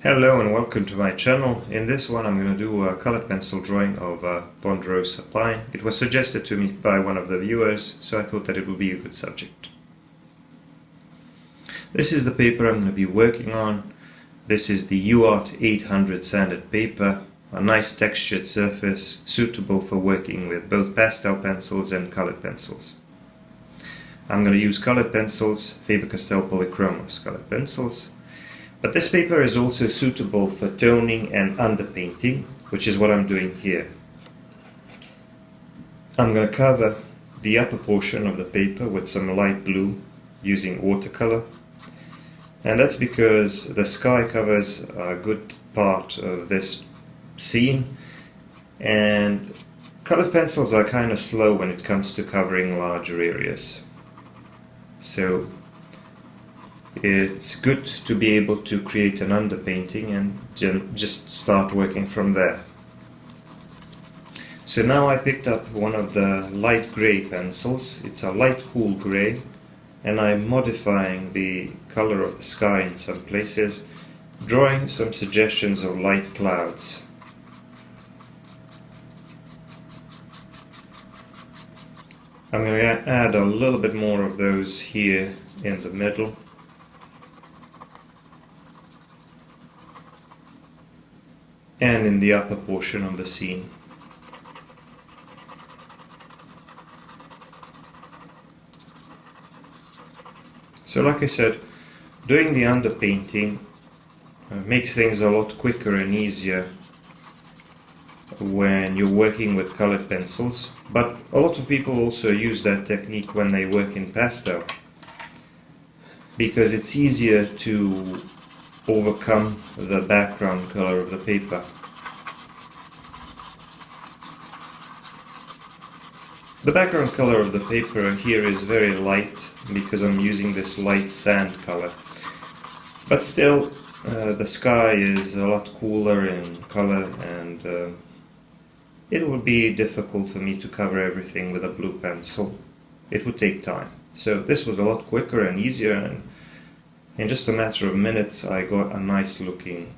Hello and welcome to my channel. In this one I'm going to do a colored pencil drawing of a Ponderosa pine. It was suggested to me by one of the viewers, so I thought that it would be a good subject. This is the paper I'm going to be working on. This is the UART 800 sanded paper, a nice textured surface suitable for working with both pastel pencils and colored pencils. I'm going to use colored pencils, Faber-Castell Polychromos colored pencils. But this paper is also suitable for toning and underpainting, which is what I'm doing here. I'm going to cover the upper portion of the paper with some light blue using watercolor. And that's because the sky covers a good part of this scene, and colored pencils are kind of slow when it comes to covering larger areas. So it's good to be able to create an underpainting and just start working from there. So now I picked up one of the light grey pencils. It's a light cool grey, and I'm modifying the color of the sky in some places, drawing some suggestions of light clouds. I'm going to add a little bit more of those here in the middle. And in the upper portion of the scene. So like I said, doing the underpainting makes things a lot quicker and easier when you're working with colored pencils, but a lot of people also use that technique when they work in pastel, because it's easier to overcome the background color of the paper. The background color of the paper here is very light because I'm using this light sand color, but still the sky is a lot cooler in color, and it would be difficult for me to cover everything with a blue pencil. It would take time. So this was a lot quicker and easier, and in just a matter of minutes I got a nice looking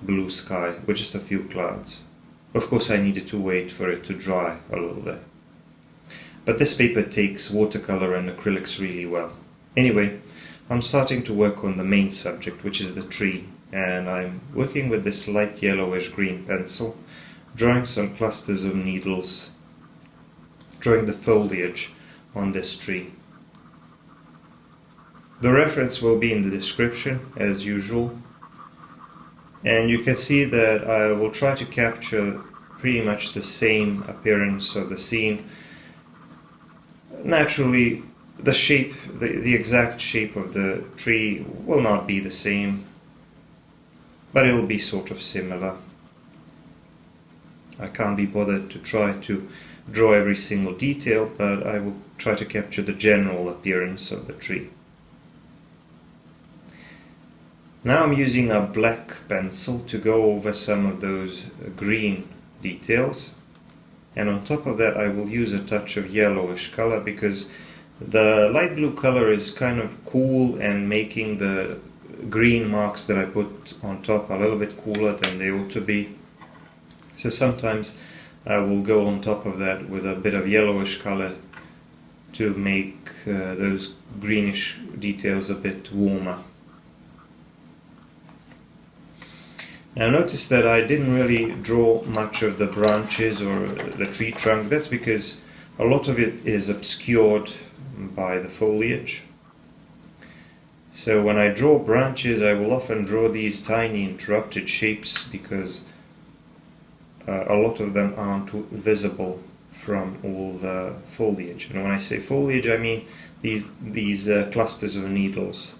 blue sky with just a few clouds. Of course I needed to wait for it to dry a little bit. But this paper takes watercolor and acrylics really well. Anyway, I'm starting to work on the main subject, which is the tree, and I'm working with this light yellowish green pencil, drawing some clusters of needles, drawing the foliage on this tree. The reference will be in the description as usual, and you can see that I will try to capture pretty much the same appearance of the scene. Naturally, the shape, the exact shape of the tree will not be the same, but it will be sort of similar. I can't be bothered to try to draw every single detail, but I will try to capture the general appearance of the tree. Now I'm using a black pencil to go over some of those green details, and on top of that I will use a touch of yellowish color because the light blue color is kind of cool and making the green marks that I put on top a little bit cooler than they ought to be. So sometimes I will go on top of that with a bit of yellowish color to make those greenish details a bit warmer. Now notice that I didn't really draw much of the branches or the tree trunk. That's because a lot of it is obscured by the foliage. So when I draw branches, I will often draw these tiny interrupted shapes because a lot of them aren't visible from all the foliage. And when I say foliage, I mean these clusters of needles.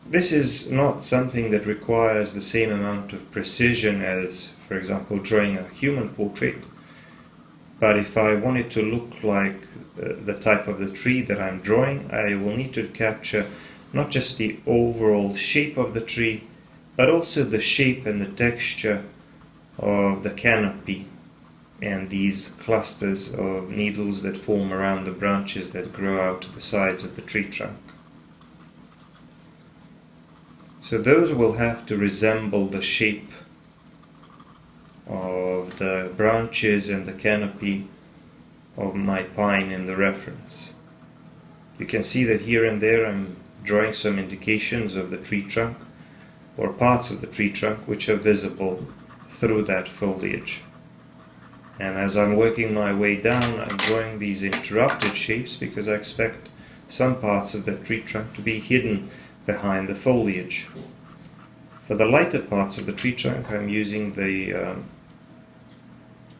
This is not something that requires the same amount of precision as, for example, drawing a human portrait. But if I want it to look like the type of the tree that I'm drawing, I will need to capture not just the overall shape of the tree, but also the shape and the texture of the canopy and these clusters of needles that form around the branches that grow out to the sides of the tree trunk. So those will have to resemble the shape of the branches and the canopy of my pine in the reference. You can see that here and there I'm drawing some indications of the tree trunk or parts of the tree trunk which are visible through that foliage. And as I'm working my way down, I'm drawing these interrupted shapes because I expect some parts of the tree trunk to be hidden behind the foliage. For the lighter parts of the tree trunk, I'm using the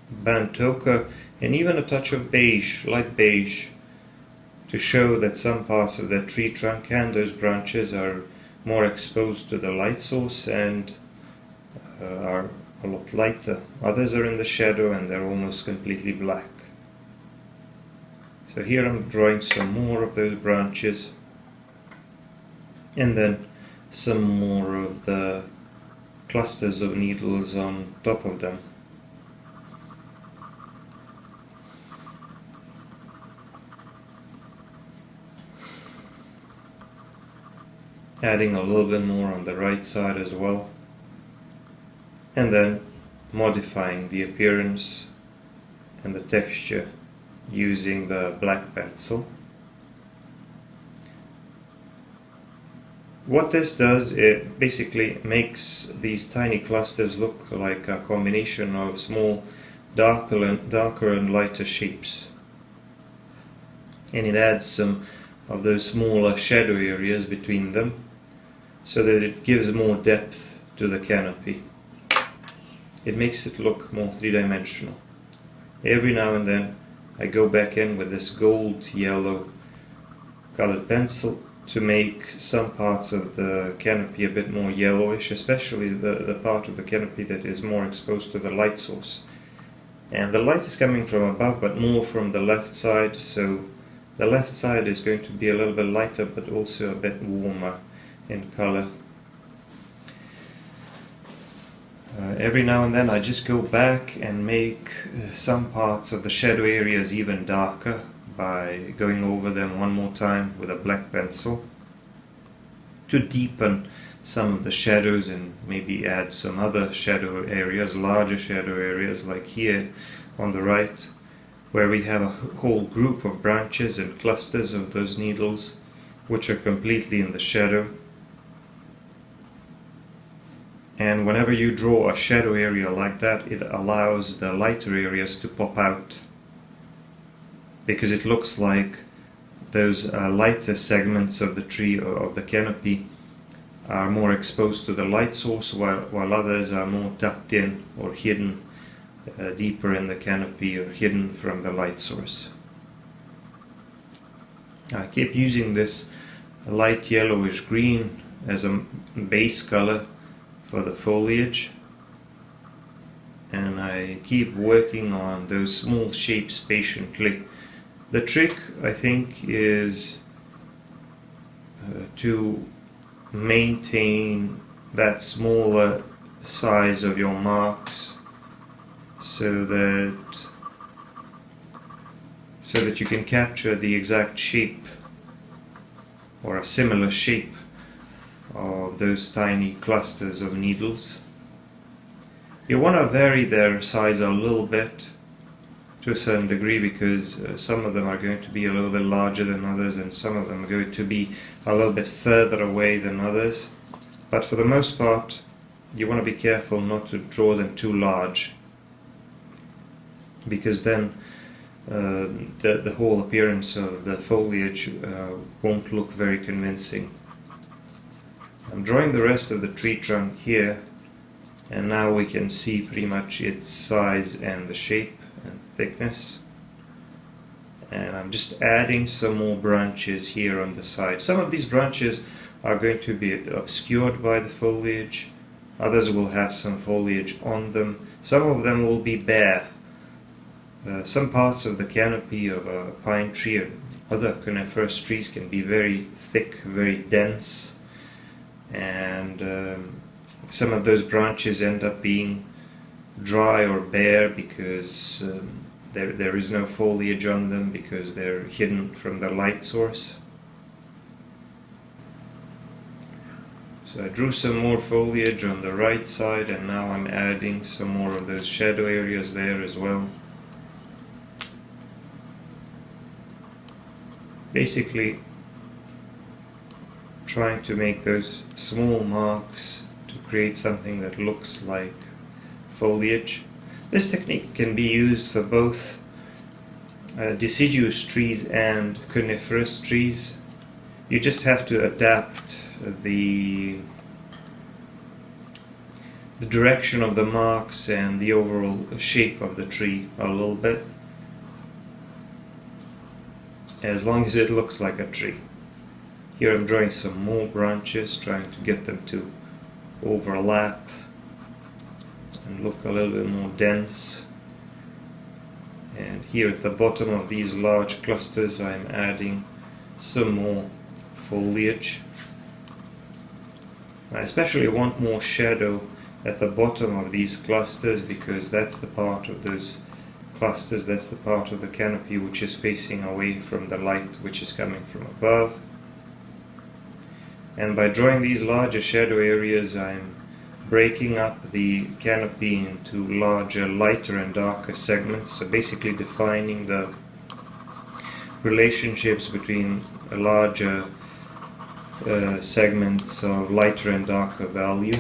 burnt ochre and even a touch of beige, light beige, to show that some parts of the tree trunk and those branches are more exposed to the light source and are a lot lighter. Others are in the shadow and they're almost completely black. So here I'm drawing some more of those branches and then some more of the clusters of needles on top of them. Adding a little bit more on the right side as well, and then modifying the appearance and the texture using the black pencil. What this does, it basically makes these tiny clusters look like a combination of small darker and lighter shapes, and it adds some of those smaller shadow areas between them so that it gives more depth to the canopy. It makes it look more three-dimensional. Every now and then I go back in with this gold yellow colored pencil to make some parts of the canopy a bit more yellowish, especially the part of the canopy that is more exposed to the light source. And the light is coming from above but more from the left side, so the left side is going to be a little bit lighter but also a bit warmer in color. Every now and then I just go back and make some parts of the shadow areas even darker by going over them one more time with a black pencil to deepen some of the shadows and maybe add some other shadow areas, larger shadow areas like here on the right, where we have a whole group of branches and clusters of those needles which are completely in the shadow. And whenever you draw a shadow area like that, it allows the lighter areas to pop out, because it looks like those lighter segments of the tree or of the canopy are more exposed to the light source, while others are more tucked in or hidden deeper in the canopy or hidden from the light source. I keep using this light yellowish green as a base color for the foliage, and I keep working on those small shapes patiently. The trick, I think, is to maintain that smaller size of your marks so that you can capture the exact shape or a similar shape of those tiny clusters of needles. You want to vary their size a little bit to a certain degree, because some of them are going to be a little bit larger than others and some of them are going to be a little bit further away than others. But for the most part, you want to be careful not to draw them too large, because then the whole appearance of the foliage won't look very convincing. I'm drawing the rest of the tree trunk here, and now we can see pretty much its size and the shape and thickness. And I'm just adding some more branches here on the side. Some of these branches are going to be obscured by the foliage, others will have some foliage on them, some of them will be bare. Some parts of the canopy of a pine tree or other coniferous trees can be very thick, very dense, and some of those branches end up being dry or bare because there is no foliage on them, because they're hidden from the light source. So I drew some more foliage on the right side, and now I'm adding some more of those shadow areas there as well. Basically trying to make those small marks to create something that looks like foliage. This technique can be used for both deciduous trees and coniferous trees. You just have to adapt the direction of the marks and the overall shape of the tree a little bit, as long as it looks like a tree. Here I'm drawing some more branches, trying to get them to overlap and look a little bit more dense. And here at the bottom of these large clusters I'm adding some more foliage. I especially want more shadow at the bottom of these clusters, because that's the part of those clusters, that's the part of the canopy which is facing away from the light which is coming from above. And by drawing these larger shadow areas, I'm breaking up the canopy into larger, lighter and darker segments, so basically defining the relationships between larger segments of lighter and darker value.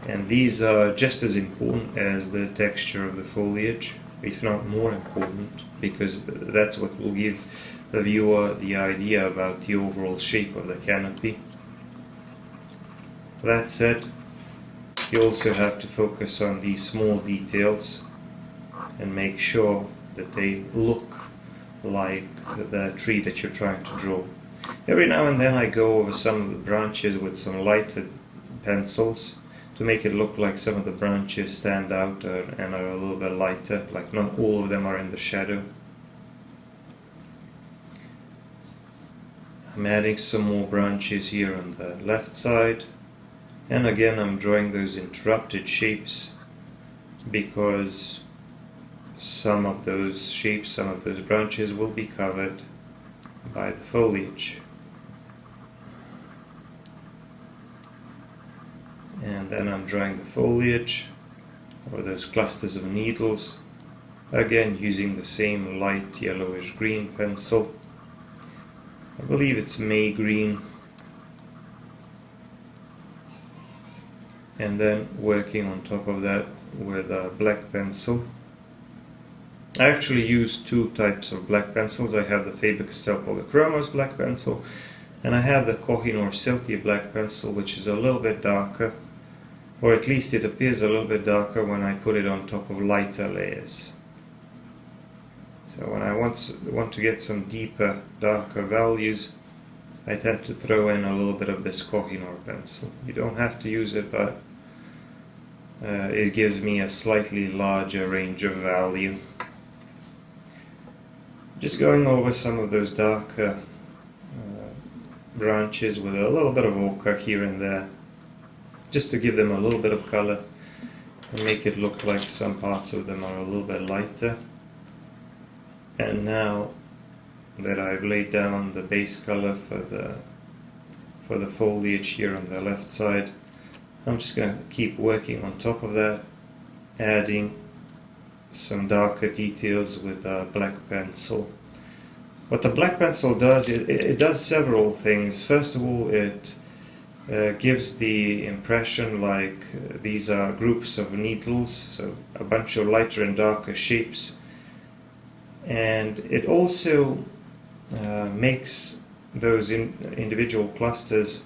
And these are just as important as the texture of the foliage, if not more important, because that's what will give the viewer the idea about the overall shape of the canopy. That said, you also have to focus on these small details and make sure that they look like the tree that you're trying to draw. Every now and then I go over some of the branches with some lighter pencils to make it look like some of the branches stand out and are a little bit lighter, like not all of them are in the shadow. I'm adding some more branches here on the left side, and again I'm drawing those interrupted shapes because some of those shapes, some of those branches will be covered by the foliage. And then I'm drawing the foliage or those clusters of needles, again using the same light yellowish green pencil. I believe it's May green, and then working on top of that with a black pencil. I actually use two types of black pencils. I have the Faber-Castell Polychromos black pencil, and I have the Kohinoor Silky black pencil, which is a little bit darker, or at least it appears a little bit darker when I put it on top of lighter layers. So when I want to get some deeper, darker values, I tend to throw in a little bit of this Kohinoor pencil. You don't have to use it, but it gives me a slightly larger range of value. Just going over some of those darker branches with a little bit of ochre here and there, just to give them a little bit of color and make it look like some parts of them are a little bit lighter. And now that I've laid down the base color for the foliage here on the left side, I'm just going to keep working on top of that, adding some darker details with a black pencil. What the black pencil does, it does several things. First of all, it gives the impression like these are groups of needles, so a bunch of lighter and darker shapes. And it also makes those individual clusters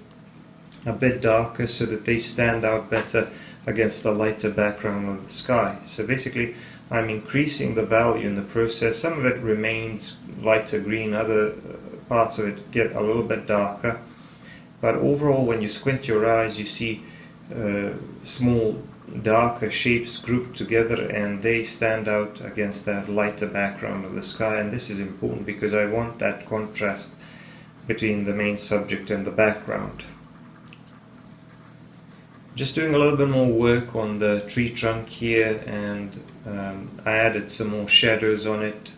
a bit darker so that they stand out better against the lighter background of the sky. So basically I'm increasing the value in the process. Some of it remains lighter green, other parts of it get a little bit darker. But overall, when you squint your eyes, you see small darker shapes grouped together, and they stand out against that lighter background of the sky. And this is important because I want that contrast between the main subject and the background. Just doing a little bit more work on the tree trunk here, and I added some more shadows on it.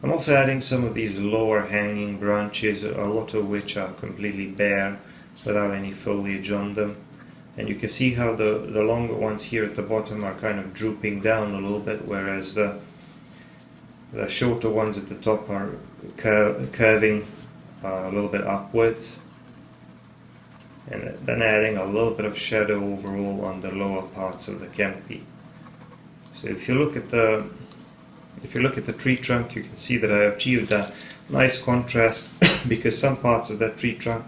I'm also adding some of these lower hanging branches, a lot of which are completely bare, without any foliage on them. And you can see how the longer ones here at the bottom are kind of drooping down a little bit, whereas the shorter ones at the top are curving a little bit upwards, and then adding a little bit of shadow overall on the lower parts of the canopy. So if you look at the tree trunk, you can see that I achieved a nice contrast because some parts of that tree trunk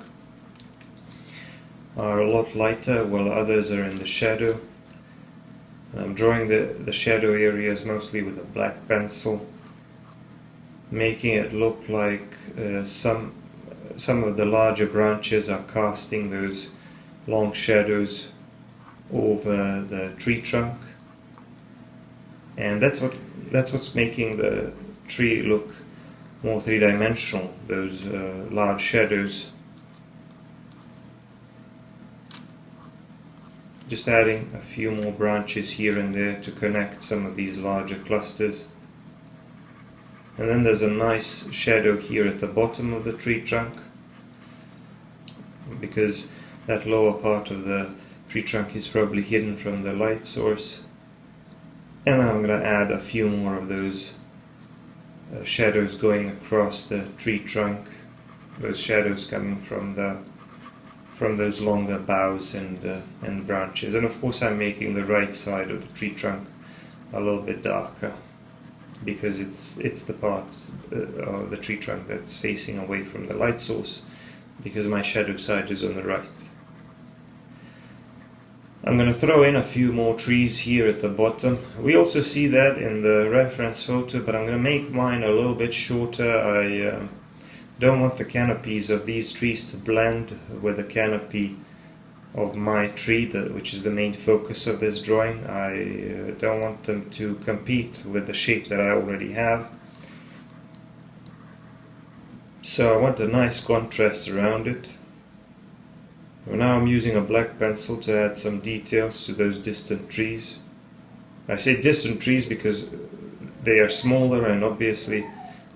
are a lot lighter while others are in the shadow. And I'm drawing the shadow areas mostly with a black pencil, making it look like some of the larger branches are casting those long shadows over the tree trunk, and that's what's making the tree look more three-dimensional, those large shadows. Just adding a few more branches here and there to connect some of these larger clusters. And then there's a nice shadow here at the bottom of the tree trunk, because that lower part of the tree trunk is probably hidden from the light source. And then I'm going to add a few more of those shadows going across the tree trunk, those shadows coming from those longer boughs and branches. And of course I'm making the right side of the tree trunk a little bit darker, because it's the part of the tree trunk that's facing away from the light source, because my shadow side is on the right. I'm going to throw in a few more trees here at the bottom. We also see that in the reference photo, but I'm going to make mine a little bit shorter. I don't want the canopies of these trees to blend with the canopy of my tree, which is the main focus of this drawing. I don't want them to compete with the shape that I already have. So I want a nice contrast around it. Now I'm using a black pencil to add some details to those distant trees. I say distant trees because they are smaller, and obviously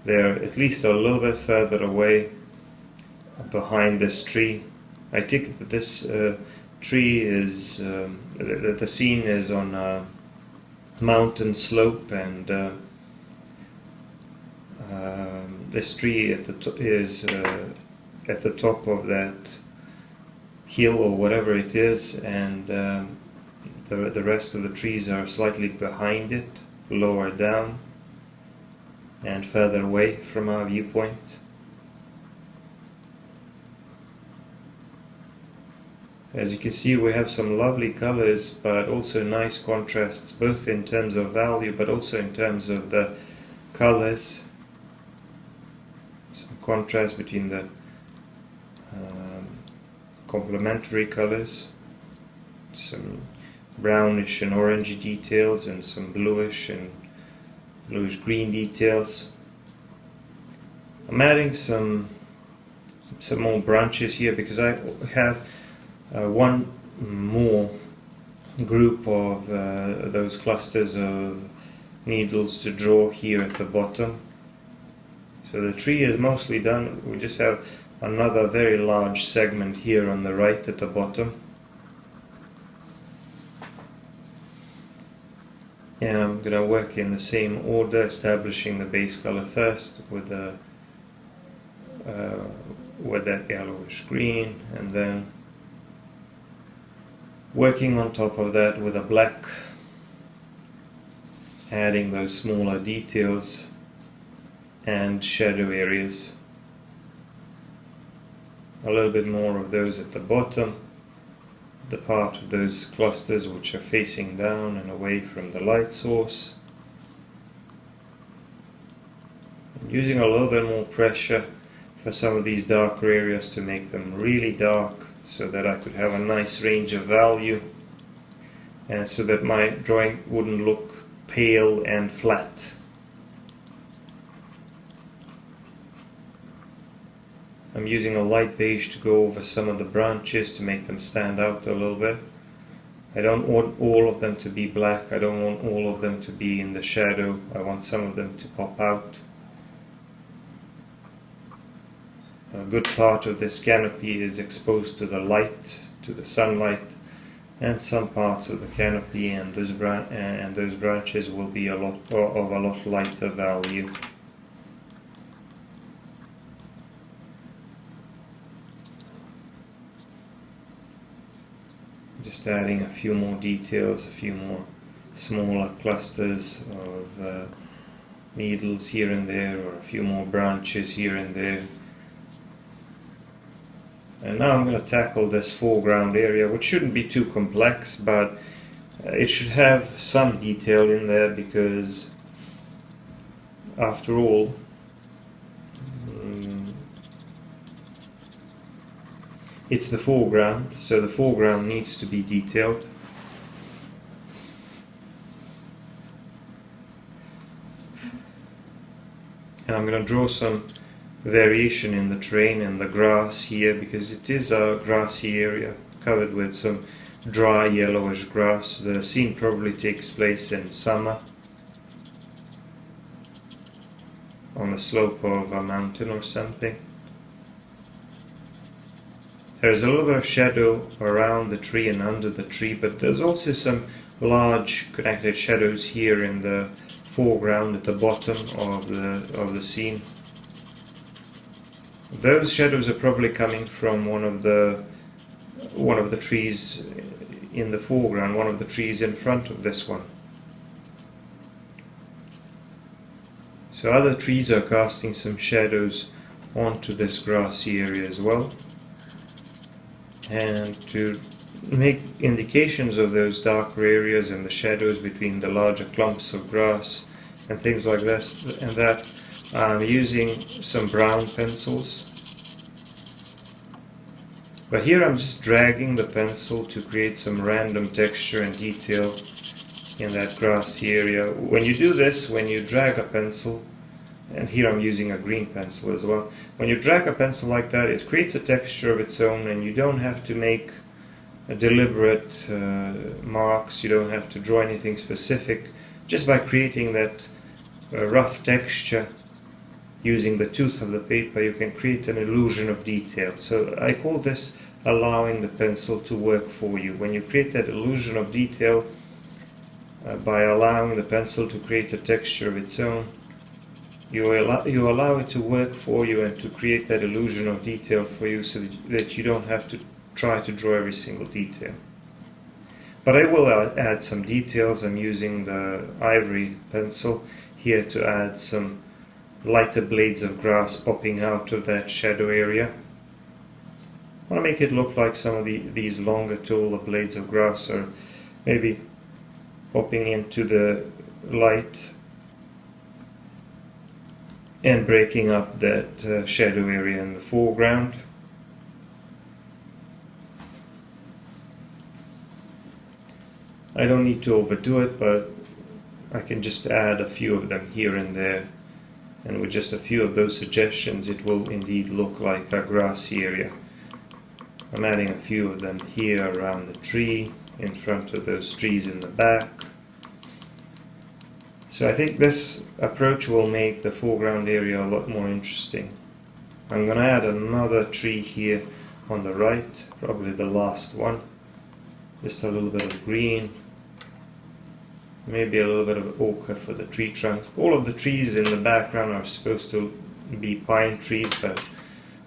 they're at least a little bit further away behind this tree. I take that this tree is, that the scene is on a mountain slope, and this tree is at the top of that hill or whatever it is, and the rest of the trees are slightly behind it, lower down and further away from our viewpoint. As you can see, we have some lovely colors, but also nice contrasts, both in terms of value but also in terms of the colors. Some contrast between the complementary colors, some brownish and orangey details, and some bluish and bluish green details. I'm adding some more branches here because I have one more group of those clusters of needles to draw here at the bottom. So the tree is mostly done. We just have another very large segment here on the right at the bottom. And I'm going to work in the same order, establishing the base color first with that yellowish green, and then working on top of that with a black, adding those smaller details and shadow areas. A little bit more of those at the bottom, the part of those clusters which are facing down and away from the light source. I'm using a little bit more pressure for some of these darker areas to make them really dark, so that I could have a nice range of value, and so that my drawing wouldn't look pale and flat. I'm using a light beige to go over some of the branches to make them stand out a little bit. I don't want all of them to be black, I don't want all of them to be in the shadow, I want some of them to pop out. a good part of this canopy is exposed to the light, to the sunlight, and some parts of the canopy and those branches will be of a lot lighter value. Just adding a few more details, a few more smaller clusters of needles here and there, or a few more branches here and there. And now I'm going to tackle this foreground area, which shouldn't be too complex, but it should have some detail in there because, after all, it's the foreground, so the foreground needs to be detailed. And I'm going to draw some variation in the terrain and the grass here, because it is a grassy area covered with some dry yellowish grass. The scene probably takes place in summer on the slope of a mountain or something. There's a little bit of shadow around the tree and under the tree, but there's also some large connected shadows here in the foreground at the bottom of the scene. Those shadows are probably coming from one of the trees in the foreground, one of the trees in front of this one. So other trees are casting some shadows onto this grassy area as well. And to make indications of those darker areas and the shadows between the larger clumps of grass and things like this and that, I'm using some brown pencils. But here I'm just dragging the pencil to create some random texture and detail in that grassy area. When you do this, when you drag a pencil, and here I'm using a green pencil as well, when you drag a pencil like that, it creates a texture of its own, and you don't have to make a deliberate marks, you don't have to draw anything specific. Just by creating that rough texture using the tooth of the paper, you can create an illusion of detail. So I call this allowing the pencil to work for you. When you create that illusion of detail by allowing the pencil to create a texture of its own, you allow it to work for you and to create that illusion of detail for you, so that you don't have to try to draw every single detail. But I will add some details. I'm using the ivory pencil here to add some lighter blades of grass popping out of that shadow area. I want to make it look like some of these longer, taller blades of grass are maybe popping into the light and breaking up that shadow area in the foreground. I don't need to overdo it, but I can just add a few of them here and there, and with just a few of those suggestions it will indeed look like a grassy area. I'm adding a few of them here around the tree, in front of those trees in the back. So I think this approach will make the foreground area a lot more interesting. I'm going to add another tree here on the right, probably the last one. Just a little bit of green, maybe a little bit of ochre for the tree trunk. All of the trees in the background are supposed to be pine trees, but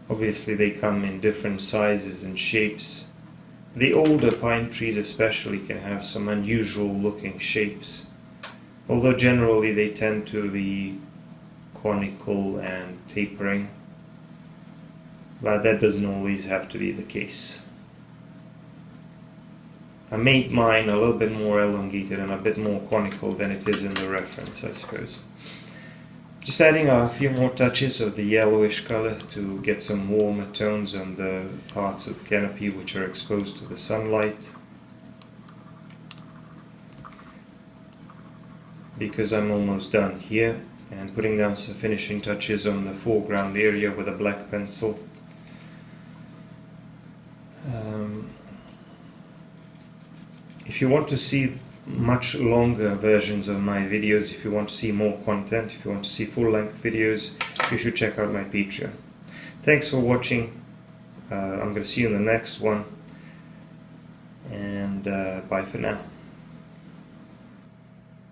obviously they come in different sizes and shapes. The older pine trees especially can have some unusual looking shapes, although generally they tend to be conical and tapering, but that doesn't always have to be the case. I made mine a little bit more elongated and a bit more conical than it is in the reference, I suppose. Just adding a few more touches of the yellowish color to get some warmer tones on the parts of the canopy which are exposed to the sunlight. Because I'm almost done here, and putting down some finishing touches on the foreground area with a black pencil. If you want to see much longer versions of my videos, if you want to see more content, if you want to see full-length videos, you should check out my Patreon. Thanks for watching. I'm going to see you in the next one, and bye for now.